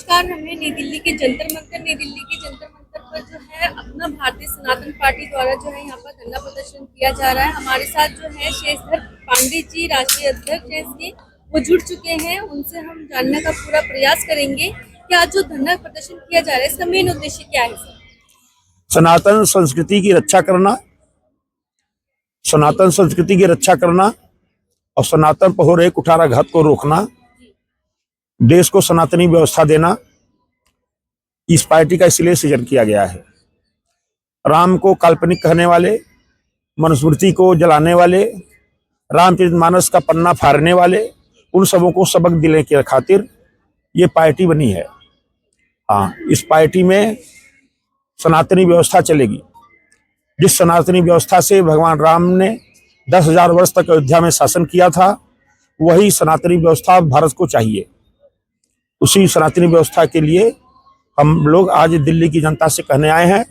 नमस्कार। हमें नई दिल्ली के जंतर मंतर पर जो है अपना भारतीय सनातन पार्टी द्वारा जो है यहाँ पर धरना प्रदर्शन किया जा रहा है। हमारे साथ जो है शेषधर पांडे जी, राष्ट्रीय अध्यक्ष हैं इसके, वो जुड़ चुके हैं। उनसे हम जानने का पूरा प्रयास करेंगे कि आज जो धरना प्रदर्शन किया जा रहा है इसका मेन उद्देश्य क्या है। सनातन संस्कृति की रक्षा करना, सनातन संस्कृति की रक्षा करना और सनातन पर हो रहे कुठाराघात को रोकना, देश को सनातनी व्यवस्था देना, इस पार्टी का इसलिए सृजन किया गया है। राम को काल्पनिक कहने वाले, मनुस्मृति को जलाने वाले, रामचरितमानस का पन्ना फाड़ने वाले, उन सबों को सबक दिलाने के खातिर ये पार्टी बनी है। हाँ, इस पार्टी में सनातनी व्यवस्था चलेगी। जिस सनातनी व्यवस्था से भगवान राम ने 10,000 वर्ष तक अयोध्या में शासन किया था, वही सनातनी व्यवस्था भारत को चाहिए। उसी सनातनी व्यवस्था के लिए हम लोग आज दिल्ली की जनता से कहने आए हैं।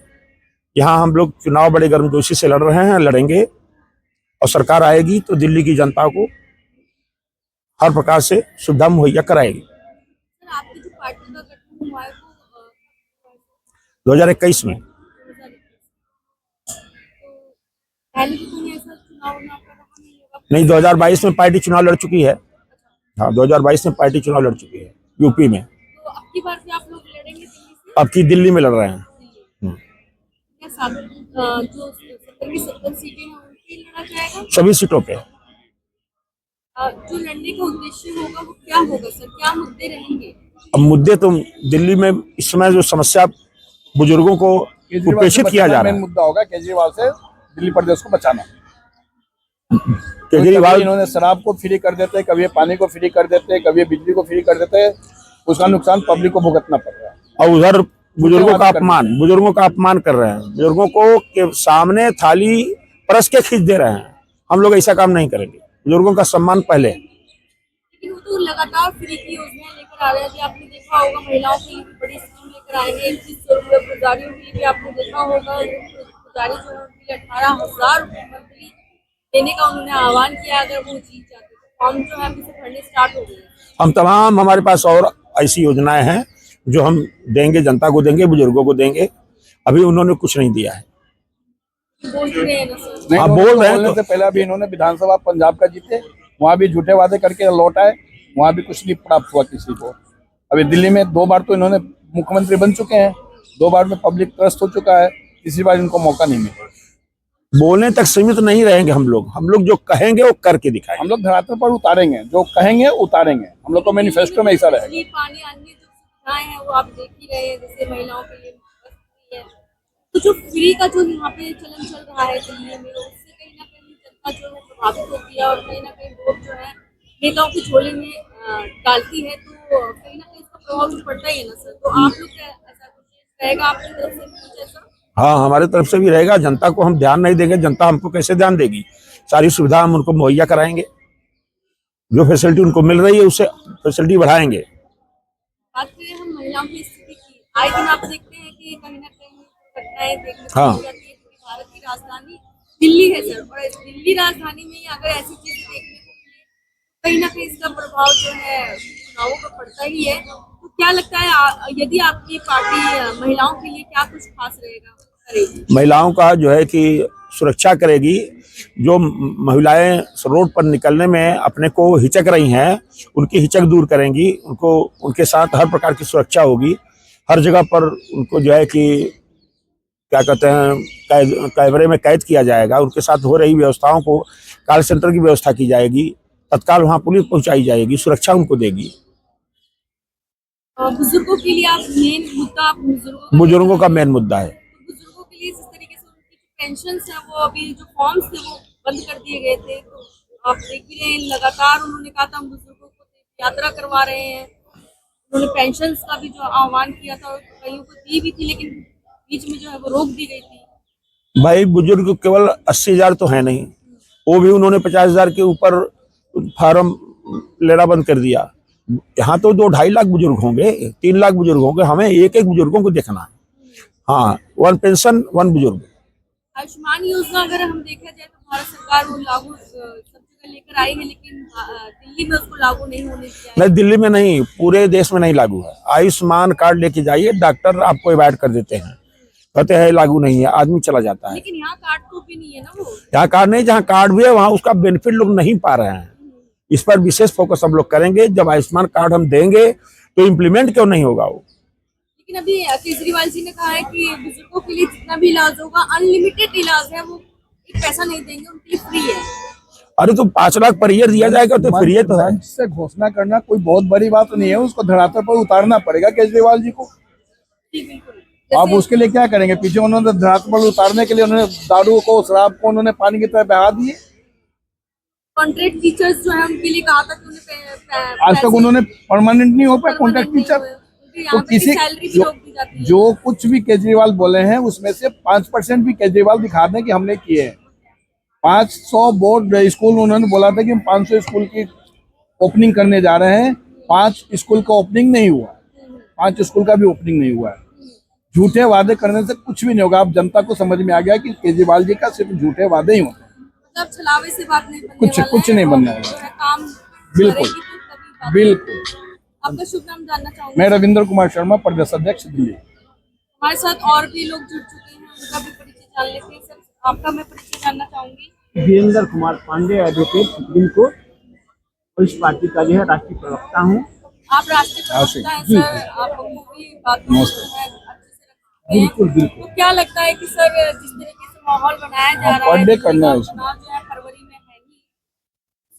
यहाँ हम लोग चुनाव बड़े गर्मजोशी से लड़ रहे हैं, लड़ेंगे, और सरकार आएगी तो दिल्ली की जनता को हर प्रकार से सुविधा मुहैया कराएगी। आपकी जो पार्टी का गठन हुआ है वो 2021 में। पहले भी कोई ऐसा चुनाव ना रहा नहीं, 2022 में पार्टी चुनाव लड़ चुकी है। हाँ, 2022 में पार्टी चुनाव लड़ चुकी है यूपी में। तो अब की बार भी आप लोग लड़ेंगे दिल्ली से? अब की दिल्ली में लड़ रहे हैं। क्या जो 70 की 70 सीटें हैं उनकी लड़ा जाएगा? सभी सीटों पे। जो लड़ने का उद्देश्य होगा वो क्या होगा सर? क्या मुद्दे रहेंगे? अब मुद्दे तो दिल्ली में इस समय जो समस्या बुजुर्गों को उपेक्षित किया जा रहा है, मुद्दा होगा केजरीवाल से दिल्ली प्रदेश को बचाना। केजरीवाल इन्होंने शराब को फ्री कर देते, कभी पानी को फ्री कर देते, कभी बिजली को फ्री कर देते, उसका नुकसान पब्लिक को भुगतना पड़ रहा है। और उधर बुजुर्गों का अपमान कर रहे हैं। बुजुर्गों को के सामने थाली परस के खींच दे रहे हैं। हम लोग ऐसा काम नहीं करेंगे। बुजुर्गों का सम्मान पहले। लेकिन वो तो लगातार फ्री की योजनाएं लेकर आ रहे हैं। आपने देखा होगा महिलाओं के लिए भी बड़ी स्कीम लेकर आएंगे। 2100 रुपये पुजारियों के लिए भी आपने देखा होगा। पुजारी जो है उनके लिए 18,000 रुपये मंथली देने का उन्होंने आह्वान किया। अगर वो जीत जाते तो फॉर्म जो है अभी से भरने स्टार्ट हो गए। हमारे पास और ऐसी योजनाएं हैं जो हम देंगे, जनता को देंगे, बुजुर्गों को देंगे। अभी उन्होंने कुछ नहीं दिया है। बोल रहे हैं ना सर? हाँ, बोल रहे हैं। तो पहले भी इन्होंने विधानसभा पंजाब का जीते, वहाँ भी झूठे वादे करके लौट आए, वहाँ भी कुछ नहीं प्राप्त हुआ किसी को। अभी दिल्ली में 2 बार तो इन्होंने मुख्यमंत्री बन चुके हैं, 2 बार में पब्लिक त्रस्त हो चुका है, तीसरी बार इनको मौका नहीं मिलेगा। बोलने तक सीमित नहीं रहेंगे हम लोग जो कहेंगे वो करके दिखाएंगे। हम लोग धरातल पर उतारेंगे, जो कहेंगे उतारेंगे। हम लोग को मैनिफेस्टो में ऐसा रहेगा। पानी अन्य जो सुविधाएं हैं वो आप देख ही रहे हैं, जैसे महिलाओं के लिए फ्री है। तो जो फ्री का जो यहाँ पे चलन चल रहा है दिल्ली में, उससे कहीं ना कहीं जनता जो है प्रभावित होती है और कहीं ना कहीं वोट जो है नेताओं के झोले में डालती है। तो कहीं ना कहीं इसका प्रभाव तो पड़ता ही है ना सर? तो आप लोग ऐसा कुछ रहेगा आपकी तरफ से कुछ ऐसा? हाँ, हमारे तरफ से भी रहेगा। जनता को हम ध्यान नहीं देंगे, जनता हमको कैसे ध्यान देगी? सारी सुविधा हम उनको मुहैया कराएंगे। जो फैसिलिटी उनको मिल रही है उससे फैसिलिटी बढ़ाएंगे। बात करें हम महिलाओं की स्थिति की, आए दिन आप देखते हैं कि कहीं ना कहीं घटनाएं देखने को हाँ। मिल जाती है। क्योंकि भारत की राजधानी दिल्ली है सर, और दिल्ली राजधानी में ही अगर ऐसी चीजें देखने को मिले, कहीं ना कहीं इसका प्रभाव जो है चुनावों पर पड़ता ही है। तो क्या लगता है यदि आपकी पार्टी महिलाओं के लिए क्या कुछ खास रहेगा? महिलाओं का जो है कि सुरक्षा करेगी। जो महिलाएं रोड पर निकलने में अपने को हिचक रही हैं, उनकी हिचक दूर करेंगी। उनके साथ हर प्रकार की सुरक्षा होगी। हर जगह पर उनको जो है कि क्या कहते हैं, कैमरे में कैद किया जाएगा। उनके साथ हो रही व्यवस्थाओं को, कॉल सेंटर की व्यवस्था की जाएगी, तत्काल वहां पुलिस पहुंचाई जाएगी, सुरक्षा उनको देगी। बुजुर्गों के लिए आप मेन मुद्दा बुजुर्गों का मेन मुद्दा है। बुजुर्गों के लिए जिस तरीके से उनकी जो पेंशन है वो अभी जो फॉर्म्स थे वो बंद कर दिए गए थे। तो आप देख ही रहे हैं, लगातार उन्होंने कहा था हम बुजुर्गों को यात्रा करवा रहे हैं। उन्होंने पेंशन का भी जो आह्वान किया था कईयों को दी भी थी, लेकिन बीच में जो है वो रोक दी गई थी। भाई, बुजुर्ग केवल 80,000 तो है नहीं, वो भी उन्होंने 50,000 के ऊपर फार्म लेना बंद कर दिया। यहाँ तो 2-2.5 लाख बुजुर्ग होंगे, 3 लाख बुजुर्ग होंगे। हमें एक बुजुर्गों को देखना है। हाँ, 1 पेंशन 1 बुजुर्ग। आयुष्मान योजना अगर हम देखा जाए तो भारत सरकार वो लागू सब जगह लेकर आई है, लेकिन दिल्ली में उसको लागू नहीं होने दिया है। नहीं, दिल्ली में नहीं, पूरे देश में नहीं लागू है। आयुष्मान कार्ड लेके जाइए, डॉक्टर आपको अवॉइड कर देते हैं, कहते हैं लागू नहीं है, आदमी चला जाता है। लेकिन यहाँ कार्ड तो भी नहीं है ना वो। यहाँ कार्ड नहीं, जहाँ कार्ड भी है वहाँ उसका बेनिफिट लोग नहीं पा रहे हैं। इस पर विशेष फोकस हम लोग करेंगे। जब आयुष्मान कार्ड हम देंगे तो इम्प्लीमेंट क्यों नहीं होगा वो। लेकिन अभी केजरीवाल जी ने कहा है कि बुजुर्गों के लिए जितना भी इलाज होगा अनलिमिटेड इलाज है, वो एक पैसा नहीं देंगे, उनके लिए फ्री है। अरे तो 5 लाख पर ईयर दिया जाएगा तो फ्री है तो है। मंच से घोषणा करना कोई बहुत बड़ी बात नहीं है, उसको धरातल पर उतारना पड़ेगा केजरीवाल जी को। जी बिल्कुल। आप जैसे उसके लिए क्या करेंगे? पीछे उन्होंने धरातल पर उतारने के लिए उन्होंने दारू को, शराब को उन्होंने पानी की तरह बहा दिए। कॉन्ट्रैक्ट टीचर्स जो है उनके लिए कहा था कि उन्हें आज तक उन्होंने परमानेंट नहीं हो पाए कॉन्ट्रैक्ट टीचर। तो किसी सैलरी भी रोक दी जाती है। जो कुछ भी केजरीवाल बोले हैं उसमें से 5% भी केजरीवाल दिखा दें कि हमने किए हैं। 500 बोर्ड स्कूल उन्होंने बोला था कि हम 500 स्कूल की ओपनिंग करने जा रहे हैं। 5 स्कूल का ओपनिंग नहीं हुआ, 5 स्कूल का भी ओपनिंग नहीं हुआ है। झूठे वादे करने से कुछ भी नहीं होगा। अब जनता को समझ में आ गया कि केजरीवाल जी का सिर्फ झूठे वादे ही होते हैं, मतलब छलावे से बात नहीं बनने कुछ वाला कुछ है, नहीं और बनने वाला। जो है काम बिल्कुल। करेगी तो तभी बात। बिल्कुल। आपका शुभ नाम जानना चाहूंगी। मैं रविंद्र कुमार शर्मा, प्रदेश अध्यक्ष दिल्ली। हमारे साथ और भी लोग जुड़ चुके हैं, उनका भी परिचय जान लेते हैं। सर आपका मैं परिचय जानना चाहूंगी। Virendra Kumar Pandey, advocate Supreme Court और इस पार्टी का जो है राष्ट्रीय प्रवक्ता हूँ। आप राष्ट्रीय प्रवक्ता हैं सर, आप हमको भी बात जो है अच्छे से रखते हैं। बिल्कुल बिल्कुल। तो क्या लगता है कि सर जिस तरीके से माहौल बनाया जा रहा है, बर्थडे करना है उसमें। चुनाव जो है फरवरी में है ही,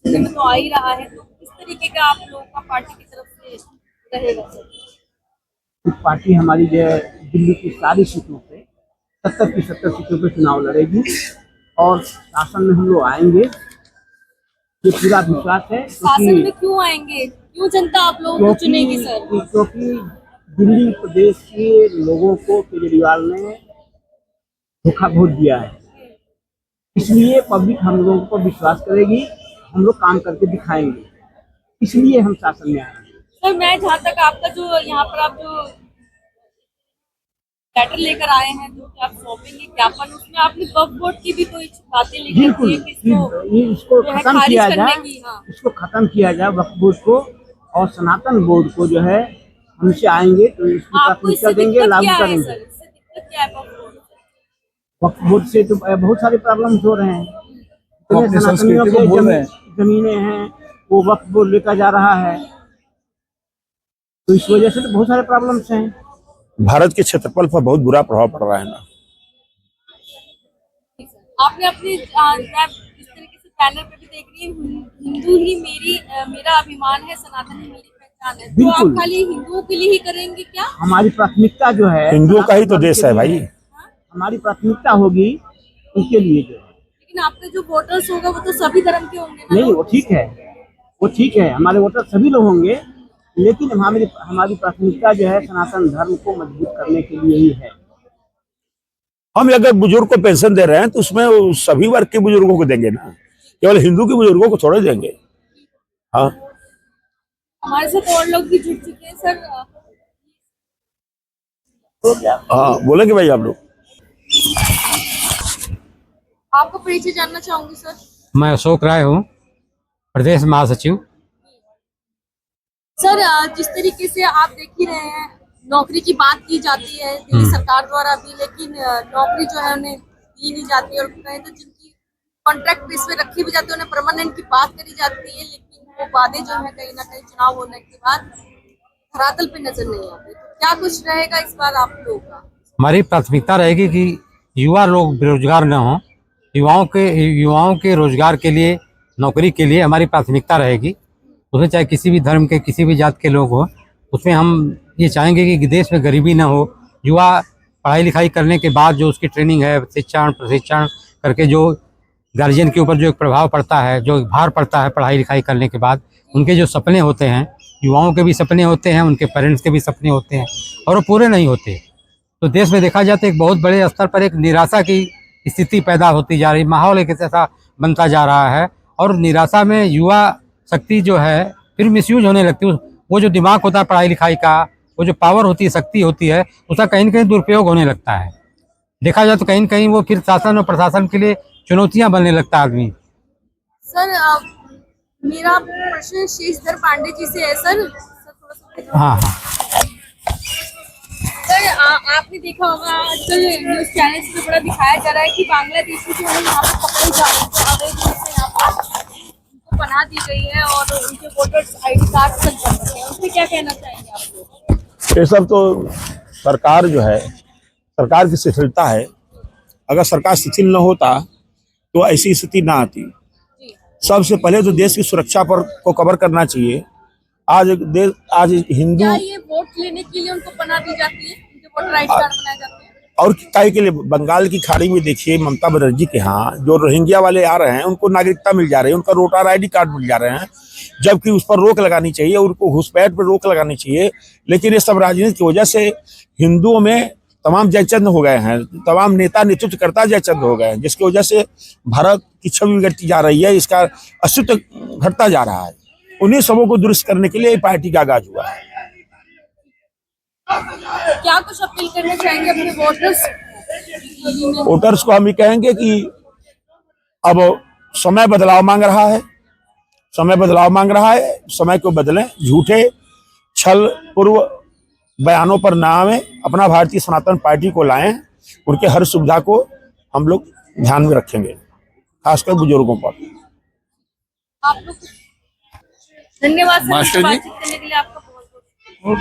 इसलिए में तो आ ही रहा है, तो किस तरीके का आप लोगों का पार्टी की तरफ से रहेगा सर? इस पार्टी हमारी जो है दिल्ली की सारी सीटों पे 70 की 70 सीटों पे चुनाव लड़ेगी और शासन में हम लोग आएंगे, ये पूरा विश्वास है। शासन में क्यों आएंगे, क्यों जनता आप लोगों को चुनेगी सर? क्योंकि दिल्ली प्रदेश के लोगों को केजरीवाल ने धोखा वोट दिया है, इसलिए पब्लिक हम लोगों को विश्वास करेगी, हम लोग काम करके दिखाएंगे, इसलिए हम शासन में आएंगे। सर मैं जहाँ तक आपका जो यहाँ पर आप जो लेटर लेकर आए हैं, जो कि आप सौंपेंगे ज्ञापन, उसमें आपने वक्फ बोर्ड की भी कोई बातें लिखी बिल्कुल, है कि इसको इसको जो है खत्म खारिज किया करने जाए, की। हाँ। इसको खत्म किया जाए वक्फ बोर्ड को, और सनातन बोर्ड को जो है हमसे आएंगे तो इसकी आपको प्राथमिकता इससे देंगे, दिक्कत लागू क्या है करेंगे। सर? इससे दिक्कत क्या है वक्फ बोर्ड से? वक्फ बोर्ड से तो बहुत सारे प्रॉब्लम्स हो रहे हैं। वो अपनी सनातनियों संस्कृति को के भूल रहे हैं। जमीनें हैं वो वक्फ बोर्ड लेकर जा रहा है, तो इस वजह से तो बहुत सारे प्रॉब्लम्स हैं। भारत के क्षेत्रफल पर बहुत बुरा प्रभाव पड़ रहा है ना। आपने अपनी मैं इस तरीके से बैनर पे भी देख रही हूँ, हिंदू ही मेरा अभिमान है, सनातन ही मेरी पहचान है। तो बिल्कुल। आप खाली हिंदुओं के लिए ही करेंगे क्या? हमारी प्राथमिकता जो है हिंदुओं का ही तो देश है भाई। हमारी प्राथमिकता होगी उनके लिए जो है। लेकिन आपके जो वोटर्स होगा वो तो सभी धर्म के होंगे ना? नहीं, वो ठीक है, वो ठीक है, हमारे वोटर सभी लोग होंगे, लेकिन हमारी प्राथमिकता जो है सनातन धर्म को मजबूत करने के लिए ही है। हम अगर बुजुर्ग को पेंशन दे रहे हैं तो उसमें वो सभी वर्ग के बुजुर्गों को देंगे ना, केवल हिंदू के बुजुर्गों को थोड़े देंगे। हाँ, हमारे साथ और लोग भी जुड़ चुके हैं सर। हाँ बोलेंगे भाई आप लोग। आपको परिचय जानना चाहूंगी सर। मैं अशोक राय हूँ, प्रदेश महासचिव। सर जिस तरीके से आप देख ही रहे हैं, नौकरी की बात की जाती है दिल्ली सरकार द्वारा भी, लेकिन नौकरी जो है उन्हें दी नहीं जाती, और कहें तो जिनकी कॉन्ट्रैक्ट बेस पे रखी भी जाती है उन्हें परमानेंट की बात करी जाती है, लेकिन वो वादे जो है कहीं ना कहीं चुनाव होने के बाद धरातल पे नजर नहीं आते। तो क्या कुछ रहेगा इस बार आप लोगों का? हमारी प्राथमिकता रहेगी कि युवा लोग बेरोजगार न हों, युवाओं के रोजगार के लिए, नौकरी के लिए हमारी प्राथमिकता रहेगी। उसमें चाहे किसी भी धर्म के, किसी भी जात के लोग हों, उसमें हम ये चाहेंगे कि देश में गरीबी ना हो। युवा पढ़ाई लिखाई करने के बाद जो उसकी ट्रेनिंग है, शिक्षण प्रशिक्षण करके जो गार्जियन के ऊपर जो एक प्रभाव पड़ता है, जो भार पड़ता है पढ़ाई लिखाई करने के बाद, उनके जो सपने होते हैं, युवाओं के भी सपने होते हैं, उनके पेरेंट्स के भी सपने होते हैं, और वो पूरे नहीं होते। तो देश में देखा जाए तो एक बहुत बड़े स्तर पर एक निराशा की स्थिति पैदा होती जा रही, माहौल एक ऐसा बनता जा रहा है, और निराशा में युवा शक्ति जो है फिर मिसयूज होने लगती है। वो जो दिमाग होता है पढ़ाई लिखाई का, वो जो पावर होती है, शक्ति होती है, उसका कहीं न कहीं दुरुपयोग होने लगता है। देखा जाए तो कहीं न कहीं वो फिर शासन और प्रशासन के लिए चुनौतियां बनने लगता है आदमी। सर मेरा प्रश्न शेषधर पांडे जी से है सर थोड़ा सा हाँ हाँ। सर आपने देखा होगा आजकल न्यूज चैनल्स पे बड़ा दिखाया जा रहा है कि बांग्लादेश में जो है यहाँ पे पकड़े जा रहे हैं अवैध रूप से यहाँ पर उनको पनाह दी गई है और उनके वोटर्स ID कार्ड चल रखे हैं, उसमें क्या कहना चाहेंगे आप लोग? ये सब तो सरकार जो है, सरकार की शिथिलता है। अगर सरकार शिथिल न होता तो ऐसी स्थिति ना आती। जी सबसे पहले तो देश की सुरक्षा पर को कवर करना चाहिए। आज हिंदू क्या ये वोट लेने के लिए उनको पनाह दी जाती है, उनके वोटर ID कार्ड बनाए जाते हैं? और काहे के लिए बंगाल की खाड़ी में देखिए ममता बनर्जी के यहाँ जो रोहिंग्या वाले आ रहे हैं उनको नागरिकता मिल जा रही है, उनका वोटर ID कार्ड मिल जा रहे हैं, जबकि उस पर रोक लगानी चाहिए, उनको घुसपैठ पर रोक लगानी चाहिए। लेकिन ये सब राजनीति की वजह से हिंदुओं में तमाम जयचंद हो गए हैं, तमाम नेता नेतृत्वकर्ता जयचंद हो गए हैं, जिसकी वजह से भारत की छवि बिगड़ती जा रही है, इसका अस्तित्व घटता जा रहा है। उन्हीं सबों को दुरुस्त करने के लिए पार्टी का आगाज हुआ है। क्या कुछ अपील करना चाहेंगे अपने वोटर्स? वोटर्स को हम ये कहेंगे कि अब समय बदलाव मांग रहा है, समय बदलाव मांग रहा है, समय को बदलें, झूठे छल पूर्व बयानों पर ना आवे, अपना भारतीय सनातन पार्टी को लाएं, उनके हर सुविधा को हम लोग ध्यान में रखेंगे, खासकर बुजुर्गों पर। आप लोग धन्यवाद सर, मास्टर जी। बातचीत करने के लिए आपका बहुत बहुत